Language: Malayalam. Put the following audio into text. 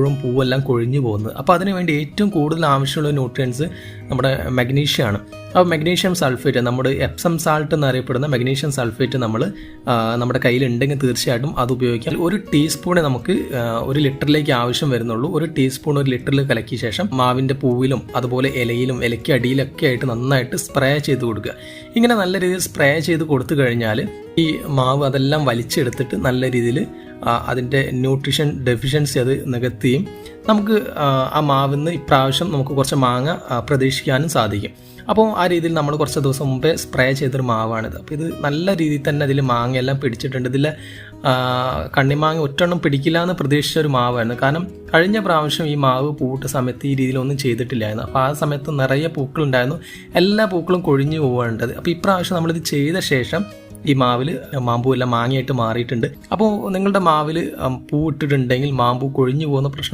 ും പൂവെല്ലാം കൊഴിഞ്ഞു പോകുന്നത്. അപ്പോൾ അതിനുവേണ്ടി ഏറ്റവും കൂടുതൽ ആവശ്യമുള്ള ന്യൂട്രിയൻസ് നമ്മുടെ മഗ്നീഷ്യമാണ്. അപ്പോൾ മഗ്നീഷ്യം സൾഫേറ്റ്, നമ്മുടെ എപ്സം സാൾട്ട് എന്നറിയപ്പെടുന്ന മഗ്നീഷ്യം സൾഫേറ്റ് നമ്മുടെ കയ്യിലുണ്ടെങ്കിൽ തീർച്ചയായിട്ടും അത് ഉപയോഗിക്കാം. 1 ടീസ്പൂണേ നമുക്ക് 1 ലിറ്ററിലേക്ക് ആവശ്യം വരുന്നുള്ളൂ. 1 ടീസ്പൂൺ 1 ലിറ്ററിൽ കലക്കിയ ശേഷം മാവിൻ്റെ പൂവിലും അതുപോലെ ഇലയിലും ഇലയ്ക്ക് അടിയിലൊക്കെ ആയിട്ട് നന്നായിട്ട് സ്പ്രേ ചെയ്ത് കൊടുക്കുക. ഇങ്ങനെ നല്ല രീതിയിൽ സ്പ്രേ ചെയ്ത് കൊടുത്തു കഴിഞ്ഞാൽ ഈ മാവ് അതെല്ലാം വലിച്ചെടുത്തിട്ട് നല്ല രീതിയിൽ അതിൻ്റെ ന്യൂട്രീഷൻ ഡെഫിഷ്യൻസി അത് നികത്തുകയും നമുക്ക് ആ മാവിൽ നിന്ന് ഇപ്രാവശ്യം നമുക്ക് കുറച്ച് മാങ്ങ പ്രതീക്ഷിക്കാനും സാധിക്കും. അപ്പോൾ ആ രീതിയിൽ നമ്മൾ കുറച്ച് ദിവസം മുമ്പേ സ്പ്രേ ചെയ്തൊരു മാവാണിത്. അപ്പോൾ ഇത് നല്ല രീതിയിൽ തന്നെ അതിൽ മാങ്ങയെല്ലാം പിടിച്ചിട്ടുണ്ട്. ഇതിൽ കണ്ണിമാങ്ങ ഒറ്റെണ്ണം പിടിക്കില്ല എന്ന് പ്രതീക്ഷിച്ച ഒരു മാവായിരുന്നു. കാരണം കഴിഞ്ഞ പ്രാവശ്യം ഈ മാവ് പൂവിട്ട സമയത്ത് ഈ രീതിയിലൊന്നും ചെയ്തിട്ടില്ലായിരുന്നു. അപ്പോൾ ആ സമയത്ത് നിറയെ പൂക്കളുണ്ടായിരുന്നു, എല്ലാ പൂക്കളും കൊഴിഞ്ഞു പോകേണ്ടത്. അപ്പോൾ ഇപ്രാവശ്യം നമ്മളിത് ചെയ്ത ശേഷം ഈ മാവിൽ മാമ്പൂ എല്ലാം മാങ്ങയായിട്ട് മാറിയിട്ടുണ്ട്. അപ്പോൾ നിങ്ങളുടെ മാവിൽ പൂ ഇട്ടിട്ടുണ്ടെങ്കിൽ മാമ്പൂ കൊഴിഞ്ഞു പോകുന്ന പ്രശ്നം